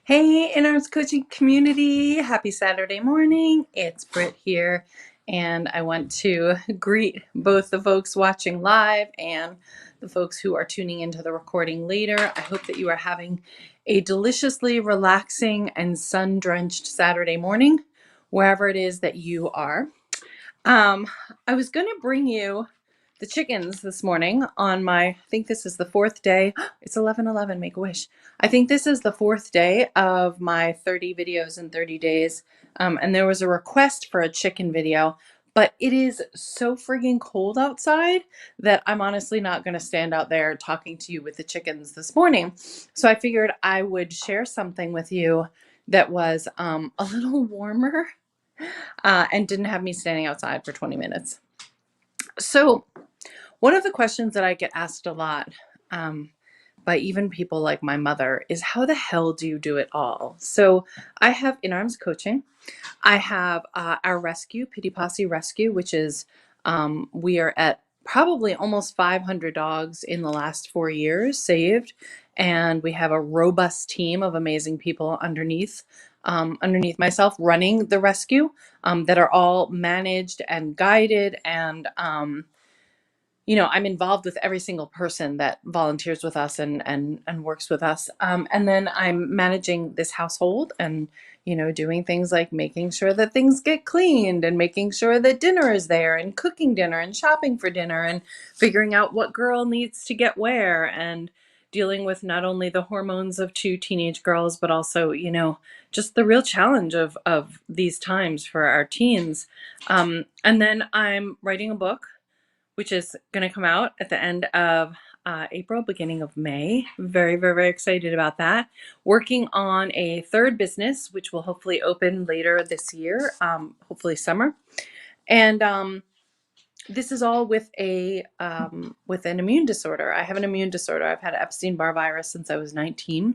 Hey, In Arms Coaching community. Happy Saturday morning. It's Britt here, and I want to greet both the folks watching live and the folks who are tuning into the recording later. I hope that you are having a deliciously relaxing and sun-drenched Saturday morning, wherever it is that you are. I was going to bring you the chickens this morning on I think this is the fourth day. It's 11:11, make a wish. I think this is the fourth day of my 30 videos in 30 days. And there was a request for a chicken video, but it is so friggin' cold outside that I'm honestly not going to stand out there talking to you with the chickens this morning. So I figured I would share something with you that was a little warmer and didn't have me standing outside for 20 minutes. So one of the questions that I get asked a lot by even people like my mother is, how the hell do you do it all? So I have In Arms Coaching. I have our rescue, Pity Posse Rescue, which is we are at probably almost 500 dogs in the last 4 years saved. And we have a robust team of amazing people underneath myself running the rescue that are all managed and guided and I'm involved with every single person that volunteers with us and works with us. And then I'm managing this household and, doing things like making sure that things get cleaned and making sure that dinner is there and cooking dinner and shopping for dinner and figuring out what girl needs to get where and dealing with not only the hormones of two teenage girls, but also, just the real challenge of these times for our teens. And then I'm writing a book which is going to come out at the end of April, beginning of May. Very, very, very excited about that. Working on a third business, which will hopefully open later this year, hopefully summer. And this is all with with an immune disorder. I have an immune disorder. I've had Epstein-Barr virus since I was 19.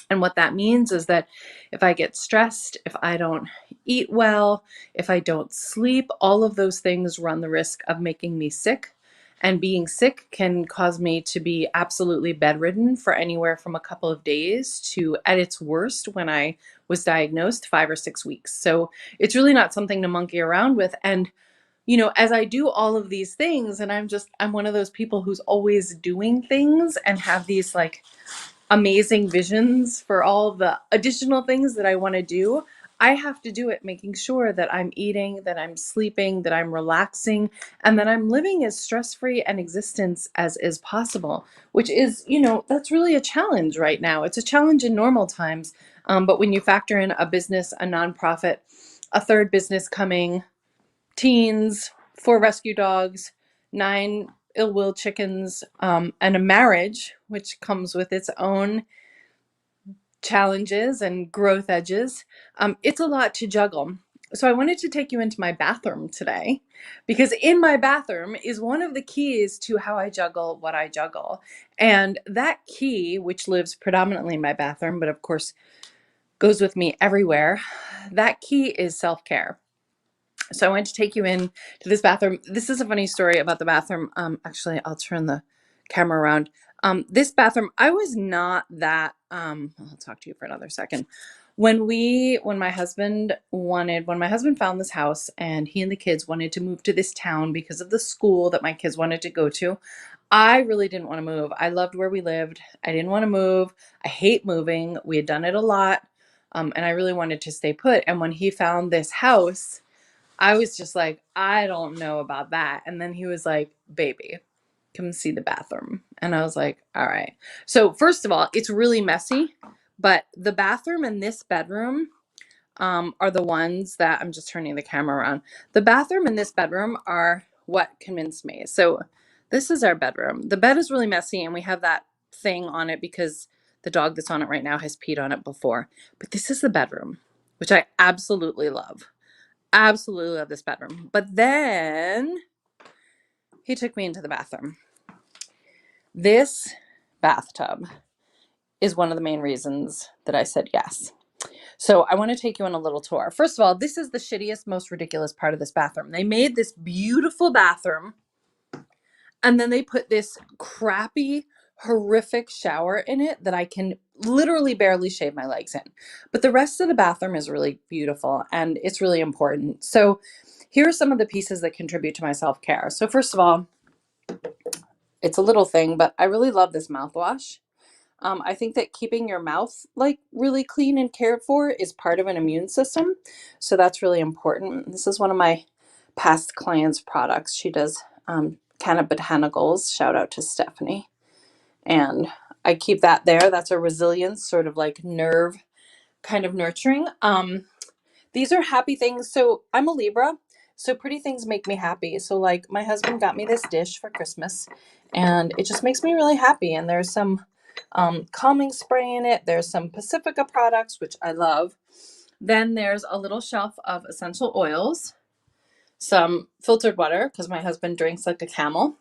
And what that means is that if I get stressed, if I don't eat well, if I don't sleep, all of those things run the risk of making me sick. And being sick can cause me to be absolutely bedridden for anywhere from a couple of days to, at its worst, when I was diagnosed, 5 or 6 weeks. So it's really not something to monkey around with. And as I do all of these things, and I'm one of those people who's always doing things and have these like amazing visions for all the additional things that I want to do, I have to do it making sure that I'm eating, that I'm sleeping, that I'm relaxing, and that I'm living as stress-free an existence as is possible, which is, that's really a challenge right now. It's a challenge in normal times. But when you factor in a business, a nonprofit, a third business coming, teens, 4 rescue dogs, 9 ill-will chickens, and a marriage, which comes with its own challenges and growth edges. It's a lot to juggle. So I wanted to take you into my bathroom today because in my bathroom is one of the keys to how I juggle what I juggle. And that key, which lives predominantly in my bathroom, but of course goes with me everywhere, that key is self-care. So I wanted to take you in to this bathroom. This is a funny story about the bathroom. Actually, I'll turn the camera around. This bathroom, I was not that, I'll talk to you for another second. When my husband found this house and he and the kids wanted to move to this town because of the school that my kids wanted to go to, I really didn't want to move. I loved where we lived. I didn't want to move. I hate moving. We had done it a lot. And I really wanted to stay put. And when he found this house, I was just like, I don't know about that. And then he was like, baby, come see the bathroom. And I was like, all right. So first of all, it's really messy, but the bathroom and this bedroom are the ones that I'm just turning the camera around. The bathroom and this bedroom are what convinced me. So this is our bedroom. The bed is really messy and we have that thing on it because the dog that's on it right now has peed on it before. But this is the bedroom, which I absolutely love. Absolutely love this bedroom. But then he took me into the bathroom. This bathtub is one of the main reasons that I said yes. So I want to take you on a little tour. First of all, this is the shittiest, most ridiculous part of this bathroom. They made this beautiful bathroom and then they put this crappy, horrific shower in it that I can literally barely shave my legs in. But the rest of the bathroom is really beautiful and it's really important. So here are some of the pieces that contribute to my self-care. So first of all, it's a little thing, but I really love this mouthwash. I think that keeping your mouth like really clean and cared for is part of an immune system. So that's really important. This is one of my past clients' products. She does Canna Botanicals. Shout out to Stephanie. And I keep that there. That's a resilience, sort of like nerve kind of nurturing. These are happy things. So I'm a Libra. So pretty things make me happy. So like my husband got me this dish for Christmas and it just makes me really happy. And there's some calming spray in it. There's some Pacifica products, which I love. Then there's a little shelf of essential oils, some filtered water because my husband drinks like a camel.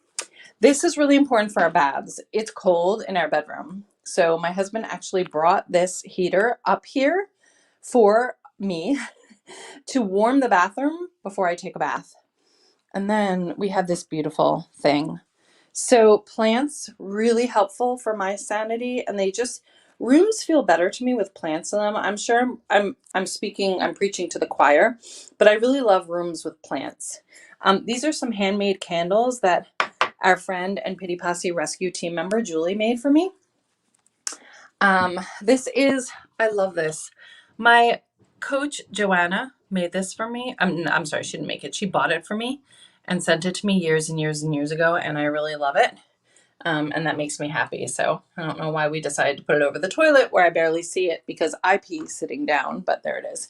This is really important for our baths. It's cold in our bedroom. So my husband actually brought this heater up here for me to warm the bathroom before I take a bath. And then we have this beautiful thing. So plants really helpful for my sanity, and they just rooms feel better to me with plants in them. I'm sure I'm preaching to the choir, but I really love rooms with plants. These are some handmade candles that our friend and Pity Posse rescue team member Julie made for me. This is, I love this. My coach Joanna made this for me. I'm sorry, she didn't make it. She bought it for me and sent it to me years and years and years ago, and I really love it. And that makes me happy. So I don't know why we decided to put it over the toilet where I barely see it because I pee sitting down, but there it is.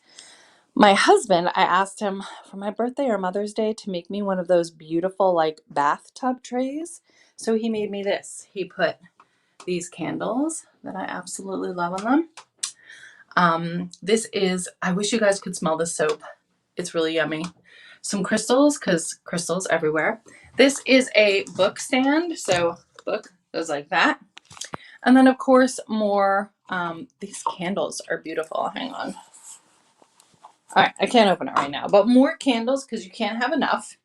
My husband, I asked him for my birthday or Mother's Day to make me one of those beautiful like bathtub trays. So he made me this. He put these candles that I absolutely love on them. This is, I wish you guys could smell this soap. It's really yummy. Some crystals, because crystals everywhere. This is a book stand. So book goes like that. And then of course more, these candles are beautiful. Hang on. All right, I can't open it right now, but more candles because you can't have enough.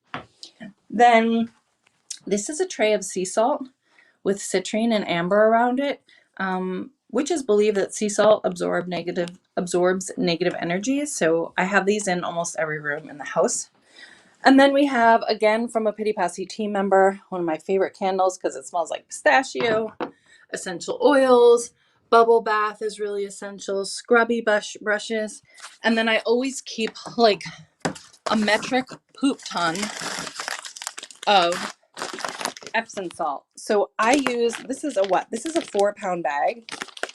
Then this is a tray of sea salt with citrine and amber around it, which is believed that sea salt absorbs negative energies. So I have these in almost every room in the house. And then we have, again, from a Pity Posse team member, one of my favorite candles because it smells like pistachio, essential oils, bubble bath is really essential, scrubby brushes. And then I always keep like a metric poop ton of Epsom salt. So I use, this is a 4-pound bag.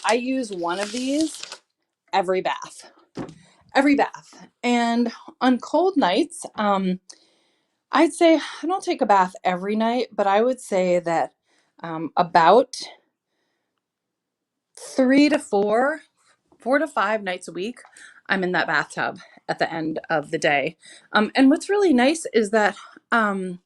I use one of these every bath. And on cold nights, I'd say I don't take a bath every night, but I would say that about 4 to 5 nights a week, I'm in that bathtub at the end of the day. And what's really nice is that my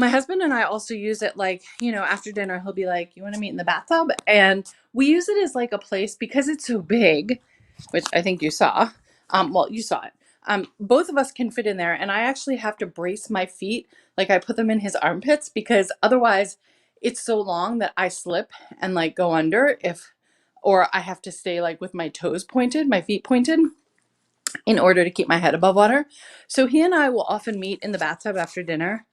husband and I also use it like, after dinner, he'll be like, you want to meet in the bathtub? And we use it as like a place because it's so big, which I think you saw. Well, you saw it. Both of us can fit in there. And I actually have to brace my feet. Like I put them in his armpits because otherwise it's so long that I slip and like go under or I have to stay like with my toes pointed, my feet pointed in order to keep my head above water. So he and I will often meet in the bathtub after dinner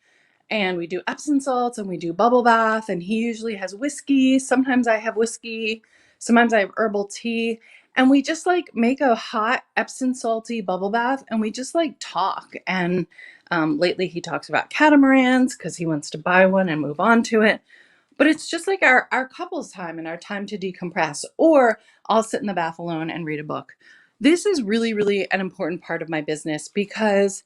and we do Epsom salts and we do bubble bath and he usually has whiskey. Sometimes I have whiskey. Sometimes I have herbal tea. And we just like make a hot Epsom salty bubble bath and we just like talk. And lately he talks about catamarans because he wants to buy one and move on to it. But it's just like our couples time and our time to decompress. Or I'll sit in the bath alone and read a book. This is really, really an important part of my business because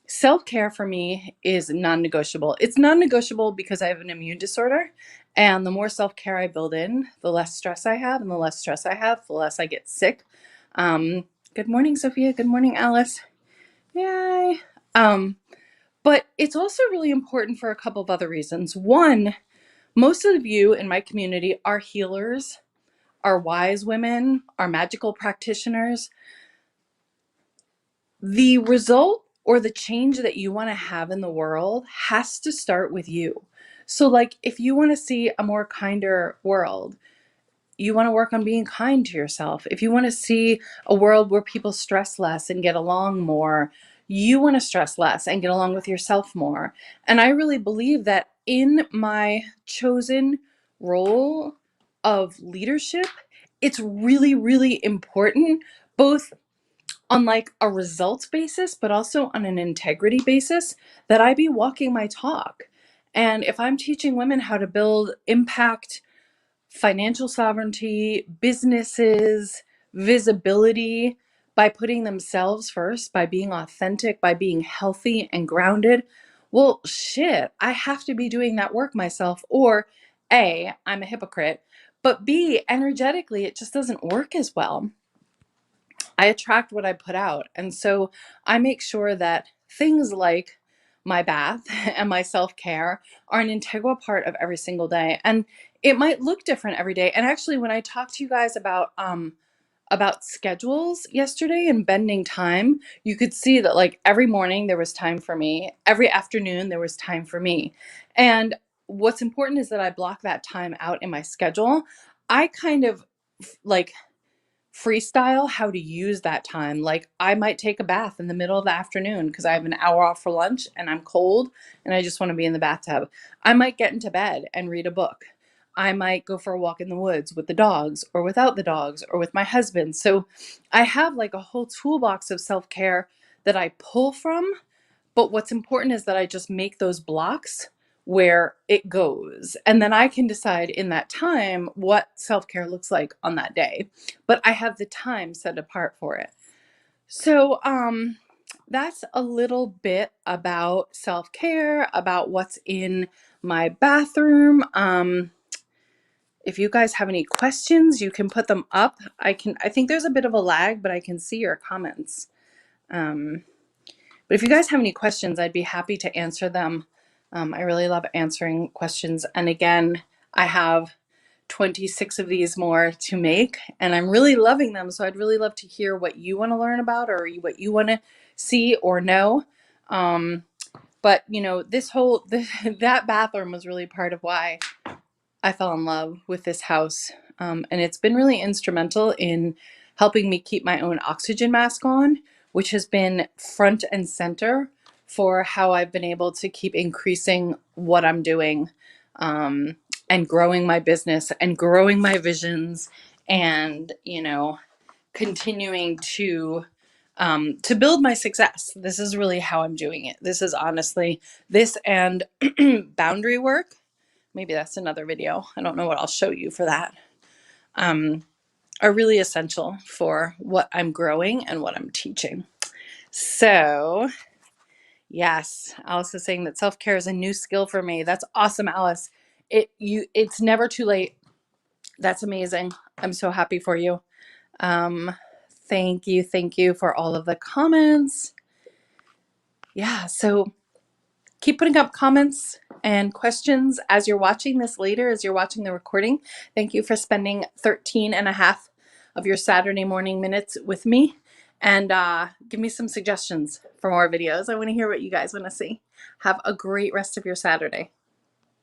self-care for me is non-negotiable. It's non-negotiable because I have an immune disorder. And the more self-care I build in, the less stress I have. And the less stress I have, the less I get sick. Good morning, Sophia. Good morning, Alice. Yay. But it's also really important for a couple of other reasons. One, most of you in my community are healers, are wise women, are magical practitioners. The result or the change that you want to have in the world has to start with you. So like if you want to see a more kinder world, you want to work on being kind to yourself. If you want to see a world where people stress less and get along more, you want to stress less and get along with yourself more. And I really believe that in my chosen role of leadership, it's really, really important, both on like a results basis, but also on an integrity basis, that I be walking my talk. And if I'm teaching women how to build impact, financial sovereignty, businesses, visibility by putting themselves first, by being authentic, by being healthy and grounded, well, shit, I have to be doing that work myself. Or A, I'm a hypocrite, but B, energetically, it just doesn't work as well. I attract what I put out. And so I make sure that things like my bath and my self care are an integral part of every single day. And it might look different every day. And actually, when I talked to you guys about schedules yesterday and bending time, you could see that like every morning there was time for me, every afternoon there was time for me. And what's important is that I block that time out in my schedule. I kind of like freestyle how to use that time. Like I might take a bath in the middle of the afternoon because I have an hour off for lunch and I'm cold and I just want to be in the bathtub. I might get into bed and read a book. I might go for a walk in the woods with the dogs or without the dogs or with my husband. So I have like a whole toolbox of self-care that I pull from, but what's important is that I just make those blocks where it goes. And then I can decide in that time what self care looks like on that day. But I have the time set apart for it. So, that's a little bit about self care, about what's in my bathroom. If you guys have any questions, you can put them up. I think there's a bit of a lag, but I can see your comments. Um, but if you guys have any questions, I'd be happy to answer them. I really love answering questions. And again, I have 26 of these more to make, and I'm really loving them. So I'd really love to hear what you want to learn about or what you want to see or know. But you know, that bathroom was really part of why I fell in love with this house. And it's been really instrumental in helping me keep my own oxygen mask on, which has been front and center for how I've been able to keep increasing what I'm doing, and growing my business and growing my visions and, you know, continuing to build my success. This is really how I'm doing it. This is honestly this and boundary work. Maybe that's another video. I don't know what I'll show you for that. Are really essential for what I'm growing and what I'm teaching. So, yes, Alice is saying that self-care is a new skill for me. That's awesome, Alice. It's never too late. That's amazing. I'm so happy for you. Thank you for all of the comments. Yeah, so keep putting up comments and questions as you're watching this later, as you're watching the recording. Thank you for spending 13 and a half of your Saturday morning minutes with me. And give me some suggestions for more videos. I want to hear what you guys want to see. Have a great rest of your Saturday.